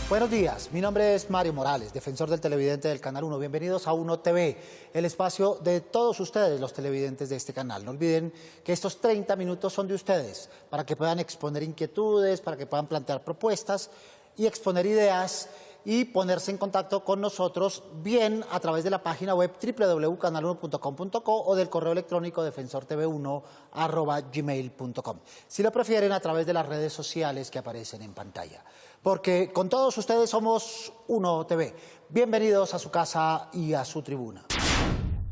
Buenos días, mi nombre es Mario Morales, defensor del televidente del Canal 1. Bienvenidos a Uno TV, el espacio de todos ustedes, los televidentes de este canal. No olviden que estos 30 minutos son de ustedes, para que puedan exponer inquietudes, para que puedan plantear propuestas y exponer ideas y ponerse en contacto con nosotros, bien a través de la página web www.canal1.com.co o del correo electrónico defensortv1@gmail.com. Si lo prefieren, a través de las redes sociales que aparecen en pantalla. Porque con todos ustedes somos Uno TV. Bienvenidos a su casa y a su tribuna.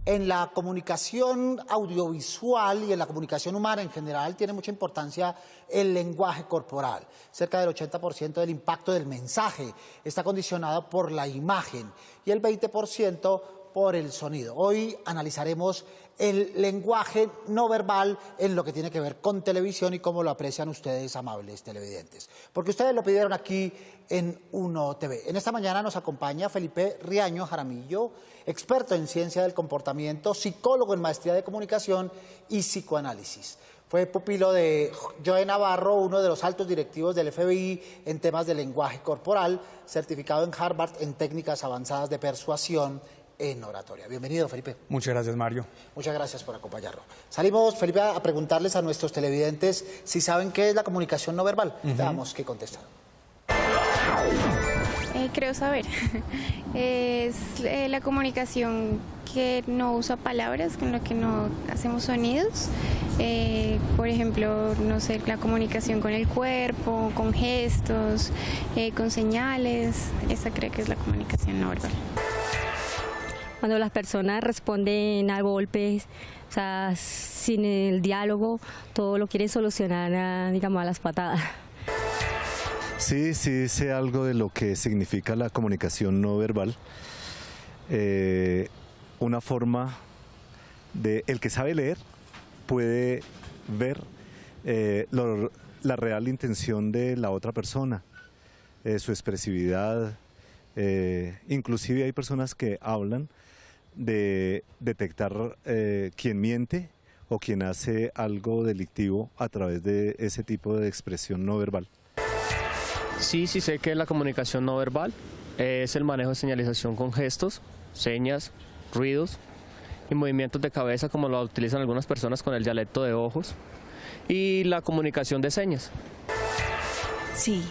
En la comunicación audiovisual y en la comunicación humana en general tiene mucha importancia el lenguaje corporal. Cerca del 80% del impacto del mensaje está condicionado por la imagen y el 20% por el sonido. Hoy analizaremos el lenguaje no verbal en lo que tiene que ver con televisión y cómo lo aprecian ustedes, amables televidentes. Porque ustedes lo pidieron aquí en Uno TV. En esta mañana nos acompaña Felipe Riaño Jaramillo, experto en ciencia del comportamiento, psicólogo en maestría de comunicación y psicoanálisis. Fue pupilo de Joe Navarro, uno de los altos directivos del FBI en temas de lenguaje corporal, certificado en Harvard en técnicas avanzadas de persuasión en oratoria. Bienvenido, Felipe. Muchas gracias, Mario. Muchas gracias por acompañarnos. Salimos, Felipe, a preguntarles a nuestros televidentes si saben qué es la comunicación no verbal. Veamos qué contestan. Creo saber. Es la comunicación que no usa palabras, con lo que no hacemos sonidos. Por ejemplo, no sé, la comunicación con el cuerpo, con gestos, con señales. Esa creo que es la comunicación no verbal. Cuando las personas responden a golpes, o sea, sin el diálogo, todo lo quieren solucionar, digamos, a las patadas. Sí sé algo de lo que significa la comunicación no verbal. Una forma de el que sabe leer puede ver la real intención de la otra persona, su expresividad. Inclusive hay personas que hablan de detectar quién miente o quién hace algo delictivo a través de ese tipo de expresión no verbal. Sí sé que la comunicación no verbal es el manejo de señalización con gestos, señas, ruidos y movimientos de cabeza, como lo utilizan algunas personas con el dialecto de ojos, y la comunicación de señas. Sí.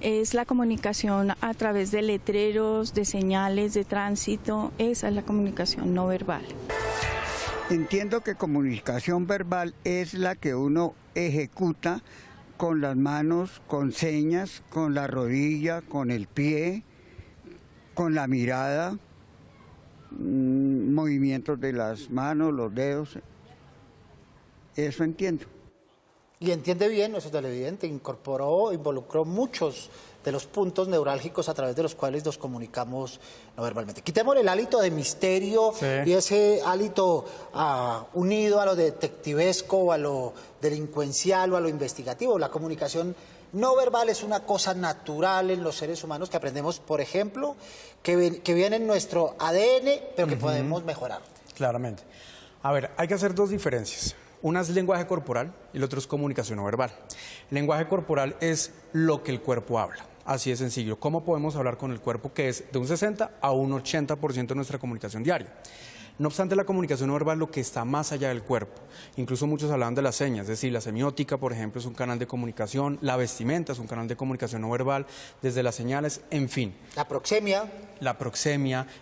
Es la comunicación a través de letreros, de señales de tránsito. Esa es la comunicación no verbal. Entiendo que comunicación verbal es la que uno ejecuta con las manos, con señas, con la rodilla, con el pie, con la mirada, movimientos de las manos, los dedos. Eso entiendo. Y entiende bien, nuestro televidente involucró muchos de los puntos neurálgicos a través de los cuales nos comunicamos no verbalmente. Quitémosle el hálito de misterio y ese hálito unido a lo detectivesco o a lo delincuencial o a lo investigativo. La comunicación no verbal es una cosa natural en los seres humanos que aprendemos, por ejemplo, que viene en nuestro ADN, pero que podemos mejorar. Claramente. A ver, hay que hacer dos diferencias. Una es lenguaje corporal y el otro es comunicación no verbal. El lenguaje corporal es lo que el cuerpo habla. Así de sencillo. ¿Cómo podemos hablar con el cuerpo? Que es de un 60 a un 80% de nuestra comunicación diaria. No obstante, la comunicación no verbal es lo que está más allá del cuerpo. Incluso muchos hablan de las señas, es decir, la semiótica, por ejemplo, es un canal de comunicación, la vestimenta es un canal de comunicación no verbal, desde las señales, en fin. La proxemia,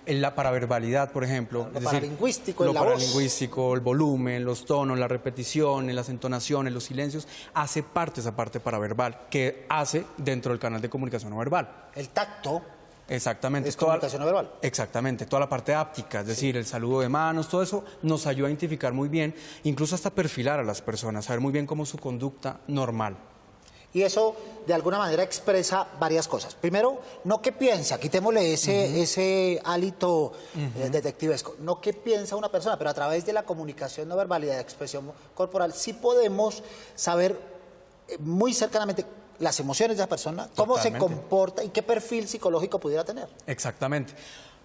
la paraverbalidad, por ejemplo. Lo paralingüístico, lo paralingüístico, el volumen, los tonos, la repetición, las entonaciones, los silencios, hace parte esa parte paraverbal que hace dentro del canal de comunicación no verbal. El tacto. Exactamente. Es comunicación no verbal. Exactamente, toda la parte áptica, es decir, el saludo de manos, todo eso nos ayuda a identificar muy bien, incluso hasta perfilar a las personas, saber muy bien cómo es su conducta normal. Y eso, de alguna manera, expresa varias cosas. Primero, no qué piensa, quitémosle ese hálito detectivesco, no qué piensa una persona, pero a través de la comunicación no verbal y de la expresión corporal sí podemos saber muy cercanamente las emociones de la persona, cómo se comporta y qué perfil psicológico pudiera tener. Exactamente,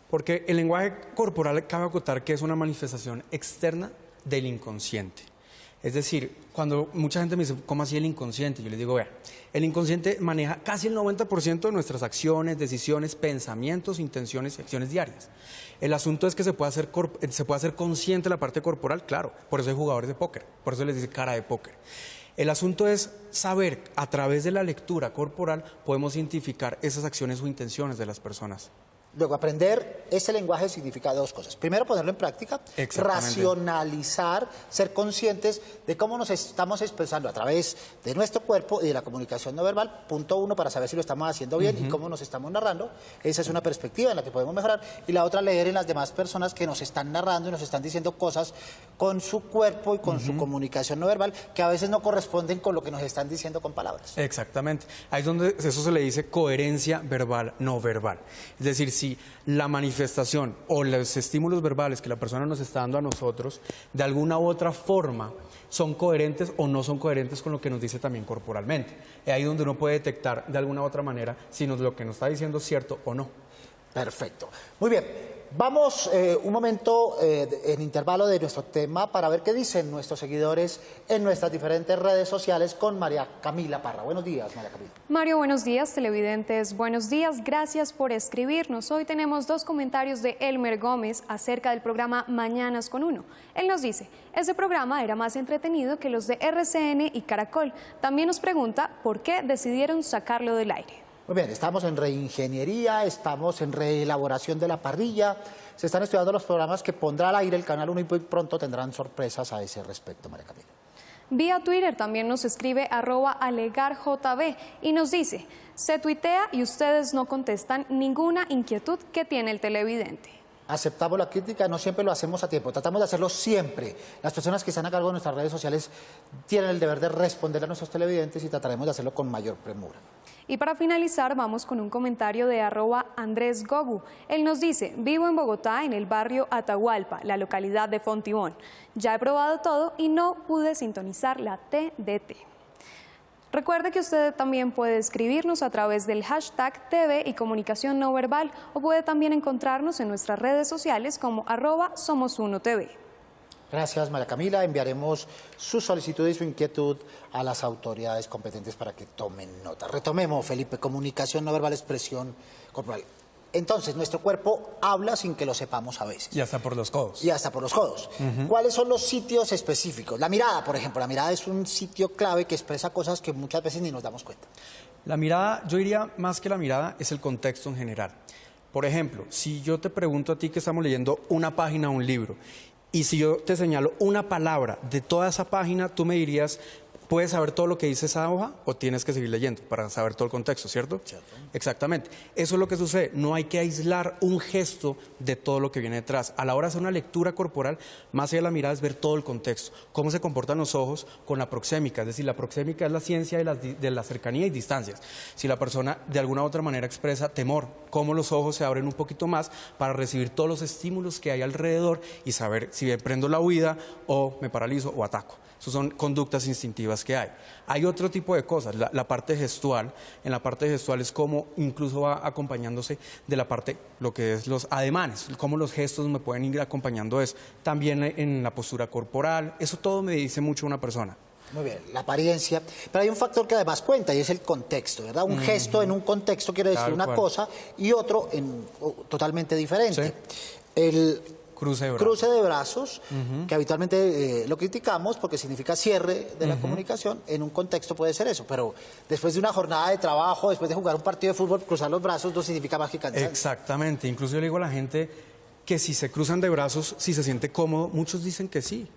porque el lenguaje corporal cabe acotar que es una manifestación externa del inconsciente. Es decir, cuando mucha gente me dice, ¿cómo así el inconsciente? Yo les digo, vea, el inconsciente maneja casi el 90% de nuestras acciones, decisiones, pensamientos, intenciones y acciones diarias. El asunto es que se puede hacer consciente la parte corporal, claro, por eso hay jugadores de póker, por eso les dice cara de póker. El asunto es saber, a través de la lectura corporal, podemos identificar esas acciones o intenciones de las personas. Luego, aprender ese lenguaje significa dos cosas. Primero, ponerlo en práctica, racionalizar, ser conscientes de cómo nos estamos expresando a través de nuestro cuerpo y de la comunicación no verbal. Punto uno, para saber si lo estamos haciendo bien y cómo nos estamos narrando. Esa es una perspectiva en la que podemos mejorar. Y la otra, leer en las demás personas que nos están narrando y nos están diciendo cosas con su cuerpo y con su comunicación no verbal que a veces no corresponden con lo que nos están diciendo con palabras. Exactamente. Ahí es donde eso se le dice coherencia verbal, no verbal. Es decir, si la manifestación o los estímulos verbales que la persona nos está dando a nosotros, de alguna u otra forma, son coherentes o no son coherentes con lo que nos dice también corporalmente. Es ahí donde uno puede detectar de alguna u otra manera si lo que nos está diciendo es cierto o no. Perfecto. Muy bien. Vamos un momento en intervalo de nuestro tema para ver qué dicen nuestros seguidores en nuestras diferentes redes sociales con María Camila Parra. Buenos días, María Camila. Mario, buenos días, televidentes. Buenos días, gracias por escribirnos. Hoy tenemos dos comentarios de Elmer Gómez acerca del programa Mañanas con Uno. Él nos dice, ese programa era más entretenido que los de RCN y Caracol. También nos pregunta por qué decidieron sacarlo del aire. Muy bien, estamos en reingeniería, estamos en reelaboración de la parrilla, se están estudiando los programas que pondrá al aire el Canal 1 y muy pronto tendrán sorpresas a ese respecto, María Camila. Vía Twitter también nos escribe @alegarjb y nos dice, se tuitea y ustedes no contestan ninguna inquietud que tiene el televidente. Aceptamos la crítica, no siempre lo hacemos a tiempo, tratamos de hacerlo siempre. Las personas que están a cargo de nuestras redes sociales tienen el deber de responder a nuestros televidentes y trataremos de hacerlo con mayor premura. Y para finalizar vamos con un comentario de @Andrés Gogu. Él nos dice, vivo en Bogotá en el barrio Atahualpa, la localidad de Fontibón. Ya he probado todo y no pude sintonizar la TDT. Recuerde que usted también puede escribirnos a través del hashtag TV y Comunicación No Verbal o puede también encontrarnos en nuestras redes sociales como @SomosUnoTV. Gracias, María Camila. Enviaremos su solicitud y su inquietud a las autoridades competentes para que tomen nota. Retomemos, Felipe, comunicación no verbal, expresión corporal. Entonces, nuestro cuerpo habla sin que lo sepamos a veces. Y hasta por los codos. Y hasta por los codos. ¿Cuáles son los sitios específicos? La mirada, por ejemplo. La mirada es un sitio clave que expresa cosas que muchas veces ni nos damos cuenta. La mirada, yo diría más que la mirada, es el contexto en general. Por ejemplo, si yo te pregunto a ti que estamos leyendo una página de un libro, y si yo te señalo una palabra de toda esa página, tú me dirías, ¿puedes saber todo lo que dice esa hoja o tienes que seguir leyendo para saber todo el contexto, ¿cierto? Cierto. Exactamente. Eso es lo que sucede. No hay que aislar un gesto de todo lo que viene detrás. A la hora de hacer una lectura corporal, más allá de la mirada es ver todo el contexto. Cómo se comportan los ojos con la proxémica. Es decir, la proxémica es la ciencia de la cercanía y distancias. Si la persona de alguna u otra manera expresa temor, cómo los ojos se abren un poquito más para recibir todos los estímulos que hay alrededor y saber si emprendo la huida o me paralizo o ataco. Esas son conductas instintivas que hay. Hay otro tipo de cosas, la parte gestual. En la parte gestual es como incluso va acompañándose de la parte, lo que es los ademanes, cómo los gestos me pueden ir acompañando eso. También en la postura corporal, eso todo me dice mucho una persona. Muy bien, la apariencia. Pero hay un factor que además cuenta y es el contexto, ¿verdad? Un gesto en un contexto quiere decir una cosa y otro totalmente diferente. Sí. El Cruce de brazos, que habitualmente lo criticamos porque significa cierre de la comunicación, en un contexto puede ser eso, pero después de una jornada de trabajo, después de jugar un partido de fútbol, cruzar los brazos no significa más que cansancio. Exactamente, incluso yo le digo a la gente que si se cruzan de brazos, si se siente cómodo, muchos dicen que sí.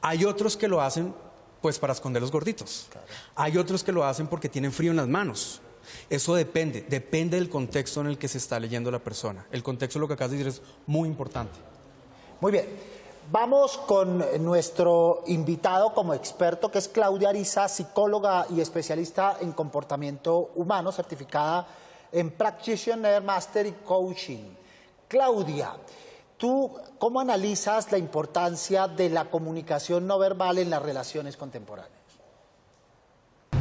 Hay otros que lo hacen pues para esconder los gorditos. Claro. Hay otros que lo hacen porque tienen frío en las manos. Eso depende del contexto en el que se está leyendo la persona. El contexto, lo que acabas de decir, es muy importante. Muy bien, vamos con nuestro invitado como experto, que es Claudia Ariza, psicóloga y especialista en comportamiento humano, certificada en Practitioner Master y Coaching. Claudia, ¿tú cómo analizas la importancia de la comunicación no verbal en las relaciones contemporáneas?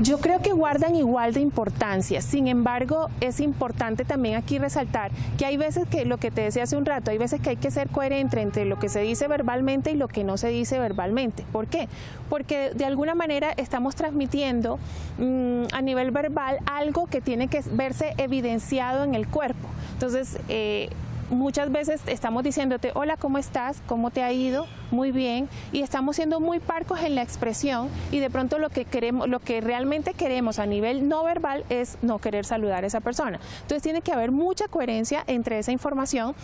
Yo creo que guardan igual de importancia. Sin embargo, es importante también aquí resaltar que hay veces que, lo que te decía hace un rato, hay veces que hay que ser coherente entre lo que se dice verbalmente y lo que no se dice verbalmente. ¿Por qué? Porque de alguna manera estamos transmitiendo a nivel verbal algo que tiene que verse evidenciado en el cuerpo. Entonces, muchas veces estamos diciéndote, hola, ¿cómo estás? ¿Cómo te ha ido? Muy bien. Y estamos siendo muy parcos en la expresión y de pronto lo que queremos, lo que realmente queremos a nivel no verbal es no querer saludar a esa persona. Entonces tiene que haber mucha coherencia entre esa información,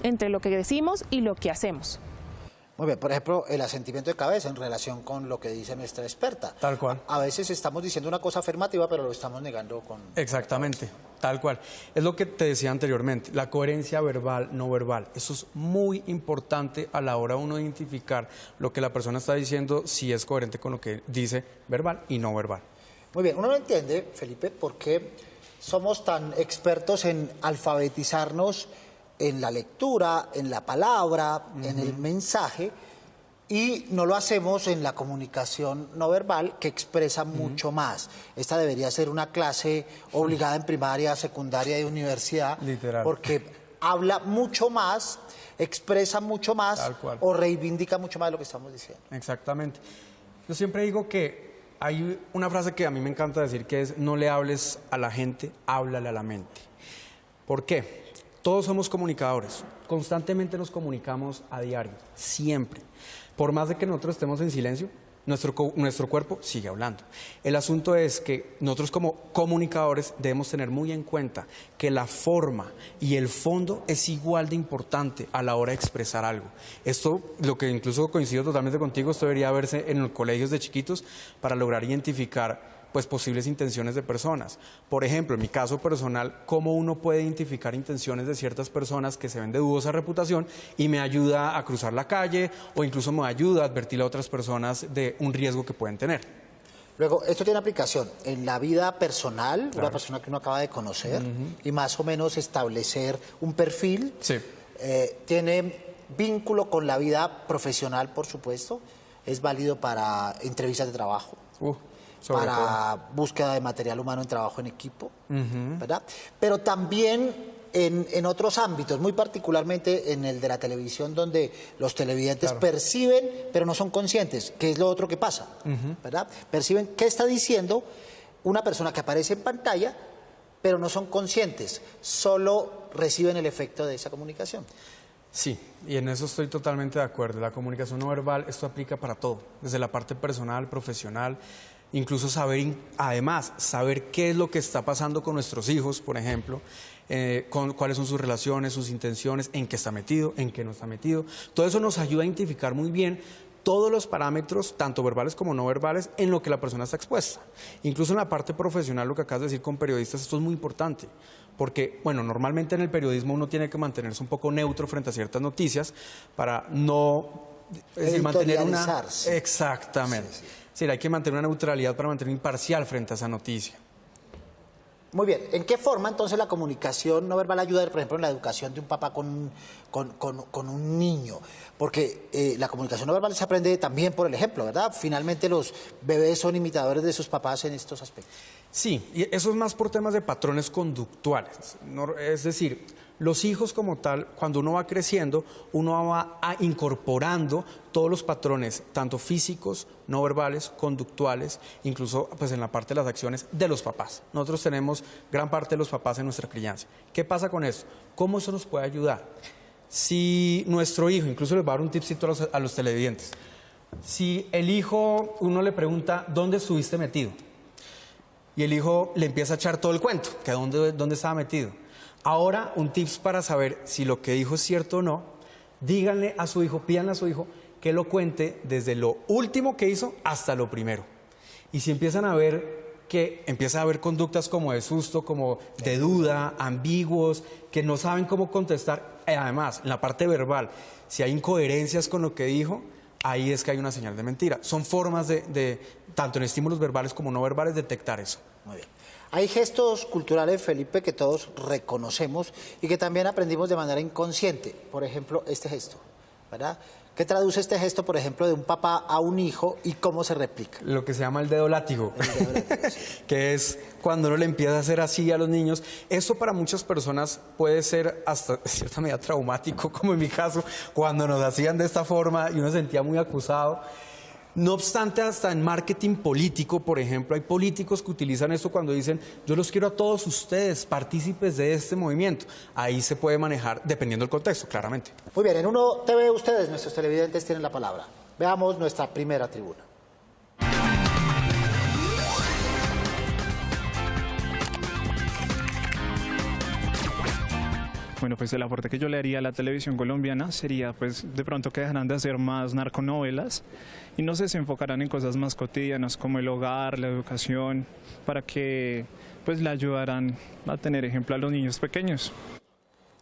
entre lo que decimos y lo que hacemos. Muy bien, por ejemplo, el asentimiento de cabeza en relación con lo que dice nuestra experta. Tal cual. A veces estamos diciendo una cosa afirmativa, pero lo estamos negando con... Exactamente, tal cual. Es lo que te decía anteriormente, la coherencia verbal, no verbal. Eso es muy importante a la hora de uno identificar lo que la persona está diciendo, si es coherente con lo que dice verbal y no verbal. Muy bien, uno no entiende, Felipe, por qué somos tan expertos en alfabetizarnos en la lectura, en la palabra, en el mensaje, y no lo hacemos en la comunicación no verbal, que expresa mucho más. Esta debería ser una clase obligada en primaria, secundaria y universidad, literal, porque habla mucho más, expresa mucho más o reivindica mucho más lo que estamos diciendo. Exactamente. Yo siempre digo que hay una frase que a mí me encanta decir, que es: no le hables a la gente, háblale a la mente. ¿Por qué? Todos somos comunicadores, constantemente nos comunicamos a diario, siempre. Por más de que nosotros estemos en silencio, nuestro cuerpo sigue hablando. El asunto es que nosotros como comunicadores debemos tener muy en cuenta que la forma y el fondo es igual de importante a la hora de expresar algo. Esto, lo que incluso coincido totalmente contigo, esto debería verse en los colegios de chiquitos para lograr identificar pues posibles intenciones de personas. Por ejemplo, en mi caso personal, cómo uno puede identificar intenciones de ciertas personas que se ven de dudosa reputación y me ayuda a cruzar la calle o incluso me ayuda a advertir a otras personas de un riesgo que pueden tener. Luego, esto tiene aplicación en la vida personal, una persona que uno acaba de conocer, y más o menos establecer un perfil. Sí. Tiene vínculo con la vida profesional, por supuesto. Es válido para entrevistas de trabajo. Para búsqueda de material humano en trabajo en equipo, ¿verdad? Pero también en otros ámbitos, muy particularmente en el de la televisión, donde los televidentes perciben, pero no son conscientes, que es lo otro que pasa, ¿verdad? Perciben qué está diciendo una persona que aparece en pantalla, pero no son conscientes, solo reciben el efecto de esa comunicación. Sí, y en eso estoy totalmente de acuerdo. La comunicación no verbal, esto aplica para todo, desde la parte personal, profesional. Incluso además, saber qué es lo que está pasando con nuestros hijos, por ejemplo, cuáles son sus relaciones, sus intenciones, en qué está metido, en qué no está metido. Todo eso nos ayuda a identificar muy bien todos los parámetros, tanto verbales como no verbales, en lo que la persona está expuesta. Incluso en la parte profesional, lo que acabas de decir con periodistas, esto es muy importante. Porque, bueno, normalmente en el periodismo uno tiene que mantenerse un poco neutro frente a ciertas noticias para no... Es decir, mantener una... Exactamente. Sí, sí. Sí, hay que mantener una neutralidad para mantener imparcial frente a esa noticia. Muy bien. ¿En qué forma entonces la comunicación no verbal ayuda, por ejemplo, en la educación de un papá con un niño? Porque la comunicación no verbal se aprende también por el ejemplo, ¿verdad? Finalmente los bebés son imitadores de sus papás en estos aspectos. Sí, y eso es más por temas de patrones conductuales. Es decir, los hijos como tal, cuando uno va creciendo, uno va incorporando todos los patrones, tanto físicos, no verbales, conductuales, incluso pues, en la parte de las acciones de los papás. Nosotros tenemos gran parte de los papás en nuestra crianza. ¿Qué pasa con eso? ¿Cómo eso nos puede ayudar? Si nuestro hijo, incluso les voy a dar un tipcito a los televidentes, si el hijo, uno le pregunta, ¿dónde estuviste metido? Y el hijo le empieza a echar todo el cuento, que dónde estaba metido. Ahora, un tips para saber si lo que dijo es cierto o no, díganle a su hijo, pídanle a su hijo que lo cuente desde lo último que hizo hasta lo primero. Y si empiezan a ver que empieza a haber conductas como de susto, como de duda, ambiguos, que no saben cómo contestar, además, en la parte verbal, si hay incoherencias con lo que dijo, ahí es que hay una señal de mentira. Son formas tanto en estímulos verbales como no verbales, detectar eso. Muy bien. Hay gestos culturales, Felipe, que todos reconocemos y que también aprendimos de manera inconsciente. Por ejemplo, este gesto, ¿verdad? ¿Qué traduce este gesto, por ejemplo, de un papá a un hijo y cómo se replica? Lo que se llama el dedo látigo, El dedo látigo, sí. que es cuando uno le empieza a hacer así a los niños. Esto para muchas personas puede ser hasta de cierta medida traumático, como en mi caso, cuando nos hacían de esta forma y uno se sentía muy acusado. No obstante, hasta en marketing político, por ejemplo, hay políticos que utilizan esto cuando dicen, yo los quiero a todos ustedes, partícipes de este movimiento. Ahí se puede manejar, dependiendo del contexto, claramente. Muy bien, en Uno TV ustedes, nuestros televidentes, tienen la palabra. Veamos nuestra primera tribuna. Bueno, pues el aporte que yo le haría a la televisión colombiana sería, pues, de pronto que dejarán de hacer más narconovelas y no sé, se enfocarán en cosas más cotidianas como el hogar, la educación, para que, pues, le ayudarán a tener ejemplo a los niños pequeños.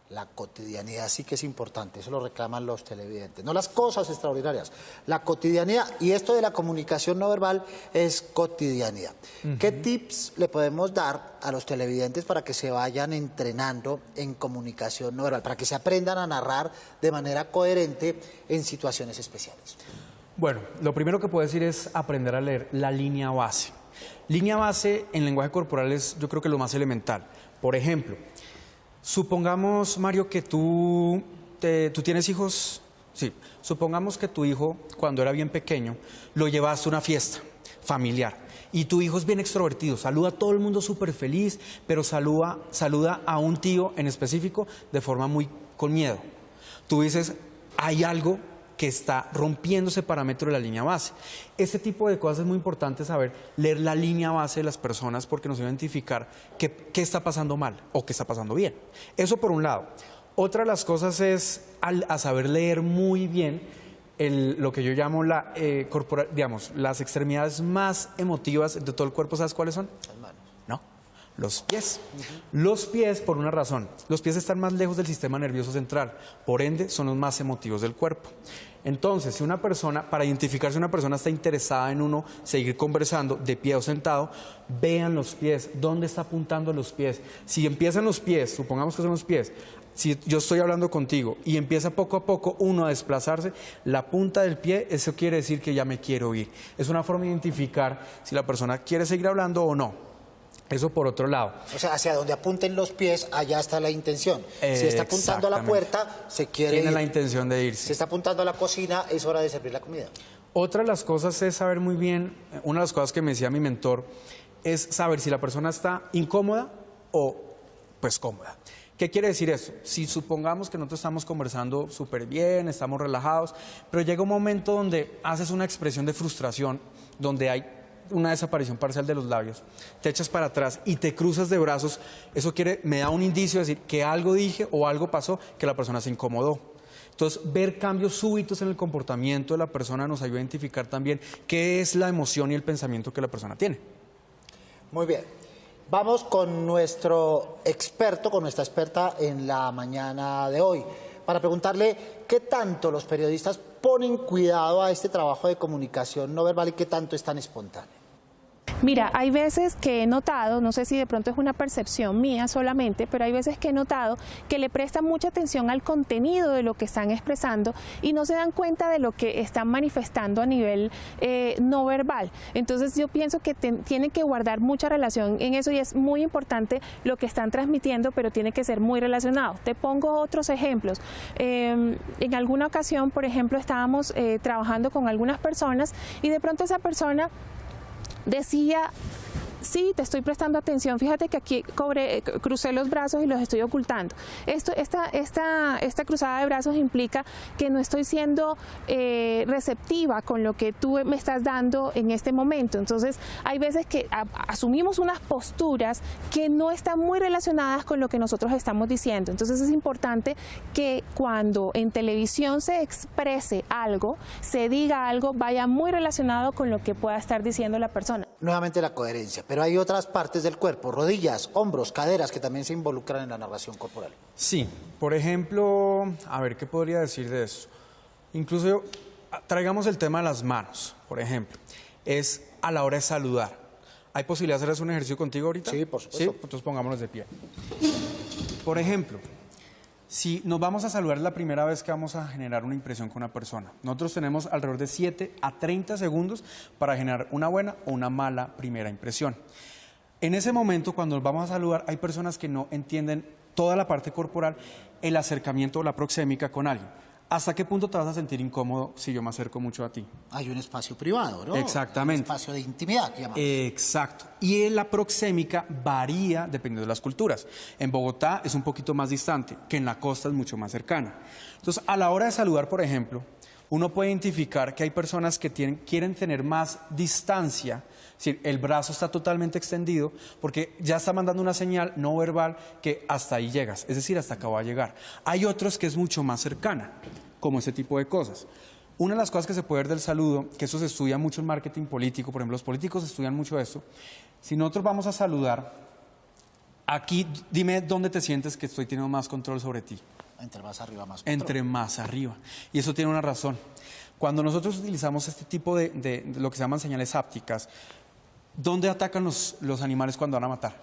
La cotidianidad sí que es importante, eso lo reclaman los televidentes. No las cosas extraordinarias, la cotidianidad. Y esto de la comunicación no verbal es cotidianidad. ¿Qué tips le podemos dar a los televidentes para que se vayan entrenando en comunicación no verbal, para que se aprendan a narrar de manera coherente en situaciones especiales? Bueno, lo primero que puedo decir es aprender a leer la línea base. Línea base en lenguaje corporal es, yo creo que lo más elemental. Por ejemplo, supongamos, Mario, que tú tienes hijos. Sí, supongamos que tu hijo, cuando era bien pequeño, lo llevaste a una fiesta familiar y tu hijo es bien extrovertido, saluda a todo el mundo súper feliz, pero saluda a un tío en específico de forma muy con miedo. Tú dices, hay algo que está rompiendo ese parámetro de la línea base. Este tipo de cosas es muy importante saber, leer la línea base de las personas porque nos va a identificar qué está pasando mal o qué está pasando bien. Eso por un lado. Otra de las cosas es a saber leer muy bien lo que yo llamo las extremidades más emotivas de todo el cuerpo. ¿Sabes cuáles son? Las manos. No, los pies. Los pies, por una razón, los pies están más lejos del sistema nervioso central, por ende son los más emotivos del cuerpo. Entonces, si una persona, para identificar si una persona está interesada en uno, seguir conversando de pie o sentado, vean los pies, dónde está apuntando los pies. Si empiezan los pies, supongamos que son los pies, si yo estoy hablando contigo y empieza poco a poco uno a desplazarse, la punta del pie, eso quiere decir que ya me quiero ir. Es una forma de identificar si la persona quiere seguir hablando o no. Eso por otro lado. O sea, hacia donde apunten los pies, allá está la intención. Si está apuntando a la puerta, se quiere Tiene ir. la intención de irse. Si está apuntando a la cocina, es hora de servir la comida. Otra de las cosas es saber muy bien, una de las cosas que me decía mi mentor, es saber si la persona está incómoda o pues cómoda. ¿Qué quiere decir eso? Si supongamos que nosotros estamos conversando súper bien, estamos relajados, pero llega un momento donde haces una expresión de frustración, donde hay una desaparición parcial de los labios, te echas para atrás y te cruzas de brazos, eso me da un indicio de decir que algo dije o algo pasó, que la persona se incomodó. Entonces, ver cambios súbitos en el comportamiento de la persona nos ayuda a identificar también qué es la emoción y el pensamiento que la persona tiene. Muy bien. Vamos con nuestro experto, con nuestra experta en la mañana de hoy, para preguntarle qué tanto los periodistas ponen cuidado a este trabajo de comunicación no verbal y qué tanto es tan espontáneo. Mira, hay veces que he notado, no sé si de pronto es una percepción mía solamente, pero hay veces que he notado que le prestan mucha atención al contenido de lo que están expresando y no se dan cuenta de lo que están manifestando a nivel no verbal. Entonces yo pienso que tienen que guardar mucha relación en eso y es muy importante lo que están transmitiendo, pero tiene que ser muy relacionado. Te pongo otros ejemplos. En alguna ocasión, por ejemplo, estábamos trabajando con algunas personas y de pronto esa persona decía, sí, te estoy prestando atención, fíjate que aquí crucé los brazos y los estoy ocultando. Esta cruzada de brazos implica que no estoy siendo receptiva con lo que tú me estás dando en este momento. Entonces, hay veces que asumimos unas posturas que no están muy relacionadas con lo que nosotros estamos diciendo. Entonces, es importante que cuando en televisión se exprese algo, se diga algo, vaya muy relacionado con lo que pueda estar diciendo la persona. Nuevamente la coherencia. Pero hay otras partes del cuerpo, rodillas, hombros, caderas, que también se involucran en la narración corporal. Sí, por ejemplo, a ver, ¿qué podría decir de eso? Incluso traigamos el tema de las manos, por ejemplo. Es a la hora de saludar. ¿Hay posibilidad de hacer un ejercicio contigo ahorita? Sí, por supuesto. ¿Sí? Entonces pongámonos de pie. Por ejemplo, Si nos vamos a saludar es la primera vez que vamos a generar una impresión con una persona. Nosotros tenemos alrededor de 7 a 30 segundos para generar una buena o una mala primera impresión. En ese momento, cuando nos vamos a saludar, hay personas que no entienden toda la parte corporal, el acercamiento o la proxémica con alguien. ¿Hasta qué punto te vas a sentir incómodo si yo me acerco mucho a ti? Hay un espacio privado, ¿no? Exactamente. Un espacio de intimidad, que llamamos. Exacto. Y la proxémica varía dependiendo de las culturas. En Bogotá es un poquito más distante, que en la costa es mucho más cercana. Entonces, a la hora de saludar, por ejemplo, uno puede identificar que hay personas que quieren tener más distancia, es decir, el brazo está totalmente extendido porque ya está mandando una señal no verbal que hasta ahí llegas, es decir, hasta acá va a llegar. Hay otros que es mucho más cercana, como ese tipo de cosas. Una de las cosas que se puede ver del saludo, que eso se estudia mucho en marketing político, por ejemplo, los políticos estudian mucho esto. Si nosotros vamos a saludar, aquí dime dónde te sientes que estoy teniendo más control sobre ti. Entre más arriba, más control. Entre más arriba. Y eso tiene una razón. Cuando nosotros utilizamos este tipo de lo que se llaman señales hápticas, ¿dónde atacan los animales cuando van a matar?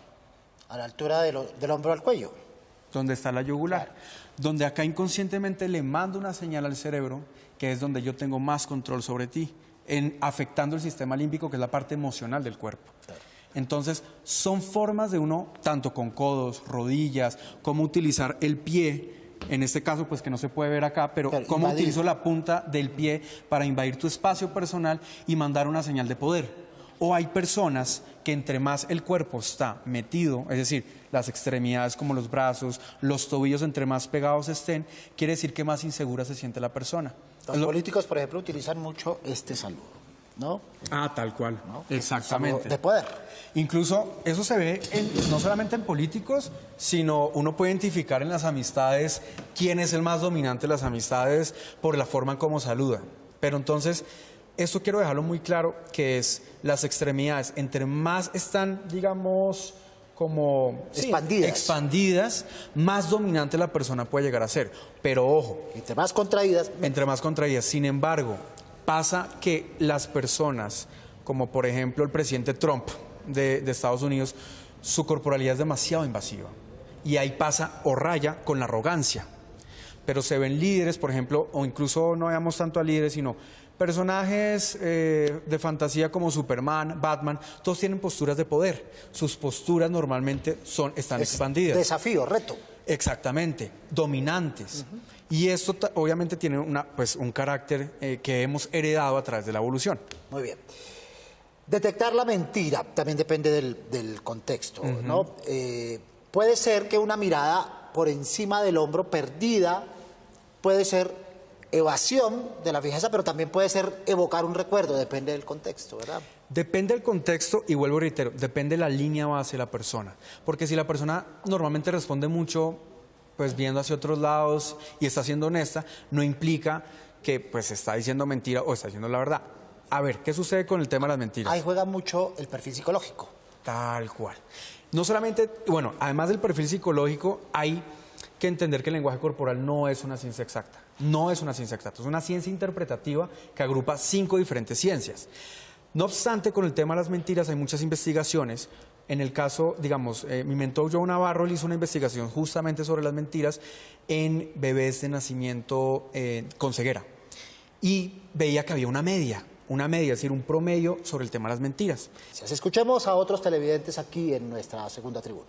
A la altura del hombro al cuello. Donde está la yugular. Claro. Donde acá inconscientemente le mando una señal al cerebro, que es donde yo tengo más control sobre ti, afectando el sistema límbico, que es la parte emocional del cuerpo. Claro. Entonces, son formas de uno, tanto con codos, rodillas, cómo utilizar el pie. En este caso, pues que no se puede ver acá, pero cómo utilizo la punta del pie para invadir tu espacio personal y mandar una señal de poder. O hay personas que entre más el cuerpo está metido, es decir, las extremidades como los brazos, los tobillos entre más pegados estén, quiere decir que más insegura se siente la persona. Los políticos, por ejemplo, utilizan mucho este saludo, ¿no? Ah, tal cual. ¿No? Exactamente. De poder. Incluso eso se ve no solamente en políticos, sino uno puede identificar en las amistades quién es el más dominante de las amistades por la forma en cómo saluda. Pero entonces, esto quiero dejarlo muy claro, que es las extremidades, entre más están, digamos, como expandidas, más dominante la persona puede llegar a ser. Pero ojo. Entre más contraídas. Entre más contraídas. Sin embargo, pasa que las personas, como por ejemplo el presidente Trump de Estados Unidos, su corporalidad es demasiado invasiva. Y ahí pasa o raya con la arrogancia. Pero se ven líderes, por ejemplo, o incluso no veamos tanto a líderes, sino personajes de fantasía como Superman, Batman, todos tienen posturas de poder. Sus posturas normalmente están expandidas. Desafío, reto. Exactamente, dominantes. Y esto obviamente tiene un carácter que hemos heredado a través de la evolución. Muy bien. Detectar la mentira también depende del contexto, ¿no? Puede ser que una mirada por encima del hombro perdida puede ser evasión de la fijeza, pero también puede ser evocar un recuerdo, depende del contexto, ¿verdad? Depende del contexto y vuelvo y reitero, depende de la línea base de la persona. Porque si la persona normalmente responde mucho, pues viendo hacia otros lados y está siendo honesta, no implica que pues está diciendo mentira o está diciendo la verdad. A ver, ¿qué sucede con el tema de las mentiras? Ahí juega mucho el perfil psicológico. Tal cual. No solamente, bueno, además del perfil psicológico, hay que entender que el lenguaje corporal no es una ciencia exacta. No es una ciencia exacta, es una ciencia interpretativa que agrupa 5 diferentes ciencias. No obstante, con el tema de las mentiras hay muchas investigaciones. En el caso, digamos, mi mentor Joe Navarro hizo una investigación justamente sobre las mentiras en bebés de nacimiento con ceguera. Y veía que había una media, es decir, un promedio sobre el tema de las mentiras. Escuchemos a otros televidentes aquí en nuestra segunda tribuna.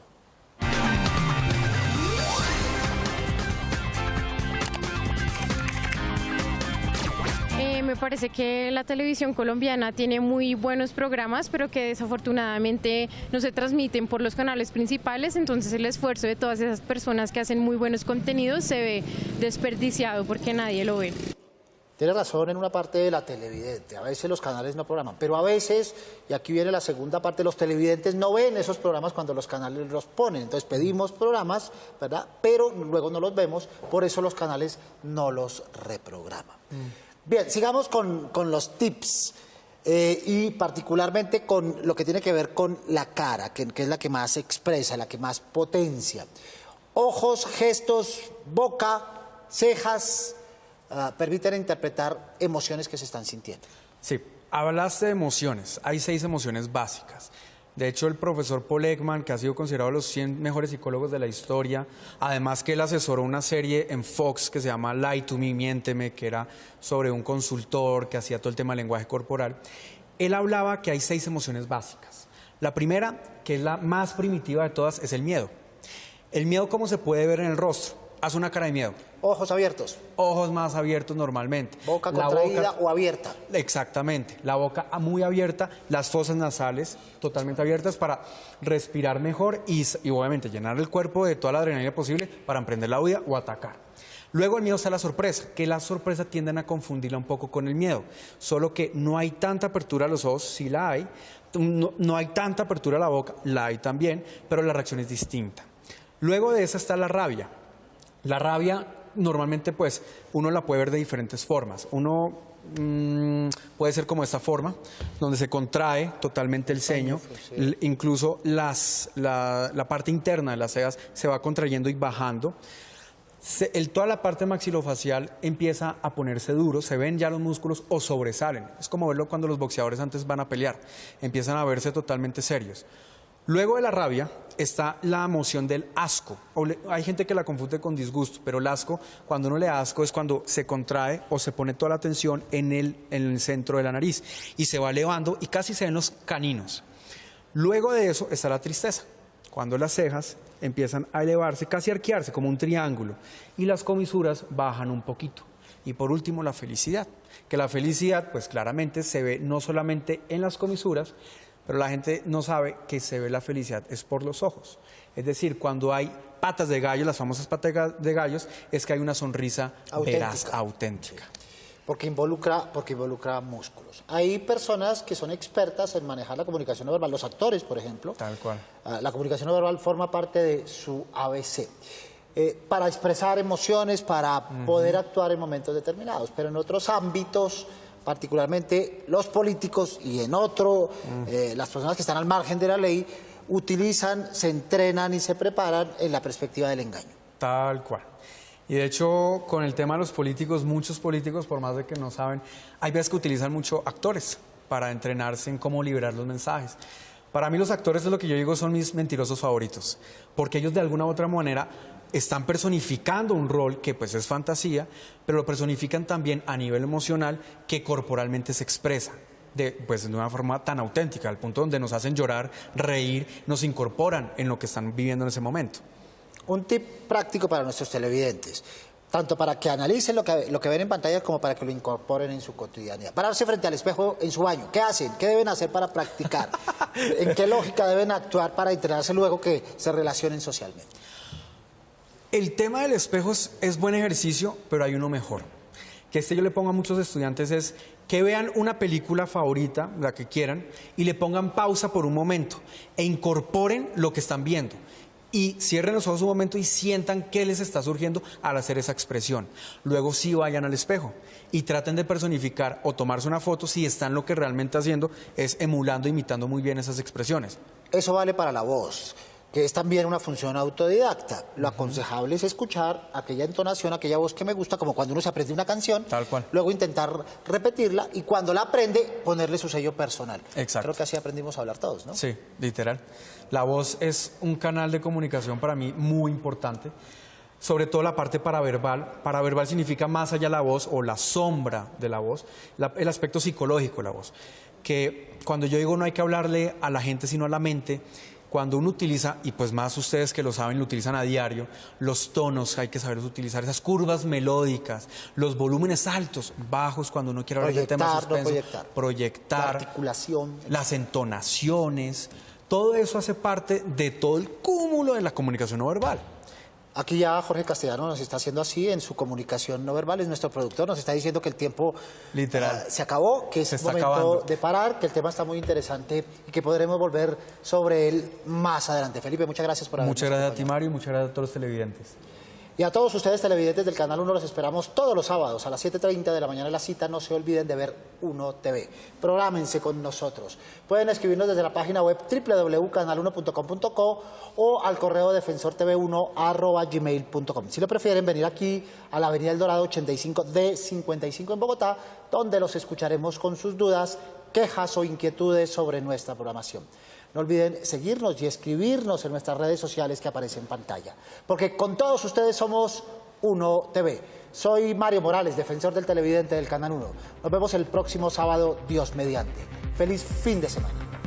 Me parece que la televisión colombiana tiene muy buenos programas, pero que desafortunadamente no se transmiten por los canales principales, entonces el esfuerzo de todas esas personas que hacen muy buenos contenidos se ve desperdiciado porque nadie lo ve. Tiene razón en una parte de la televidente, a veces los canales no programan, pero a veces, y aquí viene la segunda parte, los televidentes no ven esos programas cuando los canales los ponen, entonces pedimos programas, ¿verdad? Pero luego no los vemos, por eso los canales no los reprograman. Bien, sigamos con los tips y particularmente con lo que tiene que ver con la cara, que es la que más expresa, la que más potencia. Ojos, gestos, boca, cejas, permiten interpretar emociones que se están sintiendo. Sí, hablaste de emociones, hay 6 emociones básicas. De hecho, el profesor Paul Ekman, que ha sido considerado los 100 mejores psicólogos de la historia, además que él asesoró una serie en Fox que se llama Lie to Me, Miénteme, que era sobre un consultor que hacía todo el tema del lenguaje corporal, él hablaba que hay 6 emociones básicas. La primera, que es la más primitiva de todas, es el miedo. El miedo, ¿cómo se puede ver en el rostro? Haz una cara de miedo. Ojos abiertos. Ojos más abiertos normalmente. Boca contraída o abierta. Exactamente. La boca muy abierta, las fosas nasales totalmente abiertas para respirar mejor y obviamente llenar el cuerpo de toda la adrenalina posible para emprender la huida o atacar. Luego el miedo está la sorpresa, que la sorpresa tienden a confundirla un poco con el miedo. Solo que no hay tanta apertura a los ojos, sí la hay. No hay tanta apertura a la boca, la hay también, pero la reacción es distinta. Luego de esa está la rabia. La rabia normalmente pues uno la puede ver de diferentes formas. Uno puede ser como esta forma, donde se contrae totalmente el ceño, incluso la parte interna de las cejas se va contrayendo y bajando. Toda la parte maxilofacial empieza a ponerse duro, se ven ya los músculos o sobresalen. Es como verlo cuando los boxeadores antes van a pelear, empiezan a verse totalmente serios. Luego de la rabia está la emoción del asco. Hay gente que la confunde con disgusto, pero el asco, cuando uno le da asco, es cuando se contrae o se pone toda la tensión en el centro de la nariz y se va elevando y casi se ven los caninos. Luego de eso está la tristeza, cuando las cejas empiezan a elevarse, casi a arquearse como un triángulo y las comisuras bajan un poquito. Y por último, la felicidad, que la felicidad pues claramente se ve no solamente en las comisuras, pero la gente no sabe que se ve la felicidad es por los ojos. Es decir, cuando hay patas de gallo, las famosas patas de gallos, es que hay una sonrisa veraz, auténtica. Porque involucra músculos. Hay personas que son expertas en manejar la comunicación no verbal, los actores, por ejemplo. Tal cual. La comunicación no verbal forma parte de su ABC. Para expresar emociones, para poder actuar en momentos determinados, pero en otros ámbitos, particularmente los políticos y en las personas que están al margen de la ley, utilizan, se entrenan y se preparan en la perspectiva del engaño. Tal cual. Y de hecho, con el tema de los políticos, muchos políticos, por más de que no saben, hay veces que utilizan mucho actores para entrenarse en cómo liberar los mensajes. Para mí los actores, es lo que yo digo, son mis mentirosos favoritos, porque ellos de alguna u otra manera están personificando un rol que pues es fantasía, pero lo personifican también a nivel emocional que corporalmente se expresa de una forma tan auténtica, al punto donde nos hacen llorar, reír, nos incorporan en lo que están viviendo en ese momento. Un tip práctico para nuestros televidentes, tanto para que analicen lo que ven en pantalla como para que lo incorporen en su cotidianidad. Pararse frente al espejo en su baño, ¿qué hacen? ¿Qué deben hacer para practicar? ¿En qué lógica deben actuar para entrenarse luego que se relacionen socialmente? El tema del espejo es buen ejercicio, pero hay uno mejor. Que yo le pongo a muchos estudiantes es que vean una película favorita, la que quieran, y le pongan pausa por un momento e incorporen lo que están viendo. Y cierren los ojos un momento y sientan qué les está surgiendo al hacer esa expresión. Luego sí vayan al espejo y traten de personificar o tomarse una foto si están lo que realmente haciendo es emulando, imitando muy bien esas expresiones. Eso vale para la voz, que es también una función autodidacta. Lo aconsejable es escuchar aquella entonación, aquella voz que me gusta, como cuando uno se aprende una canción, tal cual. Luego intentar repetirla y cuando la aprende, ponerle su sello personal. Exacto. Creo que así aprendimos a hablar todos, ¿no? Sí, literal. La voz es un canal de comunicación para mí muy importante, sobre todo la parte paraverbal. Paraverbal significa más allá de la voz o la sombra de la voz, el aspecto psicológico de la voz. Que cuando yo digo no hay que hablarle a la gente sino a la mente, cuando uno utiliza, y pues más ustedes que lo saben, lo utilizan a diario, los tonos hay que saberlos utilizar, esas curvas melódicas, los volúmenes altos, bajos, cuando uno quiere hablar de temas suspensos, proyectar, la articulación, las entonaciones, todo eso hace parte de todo el cúmulo de la comunicación no verbal. Aquí ya Jorge Castellano nos está haciendo así en su comunicación no verbal, es nuestro productor, nos está diciendo que el tiempo se acabó, que es momento de parar, que el tema está muy interesante y que podremos volver sobre él más adelante. Felipe, muchas gracias por habernos acompañado. Muchas gracias a ti, Mario, y muchas gracias a todos los televidentes. Y a todos ustedes televidentes del Canal 1 los esperamos todos los sábados a las 7:30 de la mañana en la cita. No se olviden de ver 1 TV. Prográmense con nosotros. Pueden escribirnos desde la página web www.canal1.com.co o al correo defensortv1@gmail.com. Si lo prefieren, venir aquí a la Avenida El Dorado 85D55 en Bogotá, donde los escucharemos con sus dudas, quejas o inquietudes sobre nuestra programación. No olviden seguirnos y escribirnos en nuestras redes sociales que aparecen en pantalla. Porque con todos ustedes somos Uno TV. Soy Mario Morales, defensor del televidente del Canal 1. Nos vemos el próximo sábado, Dios mediante. Feliz fin de semana.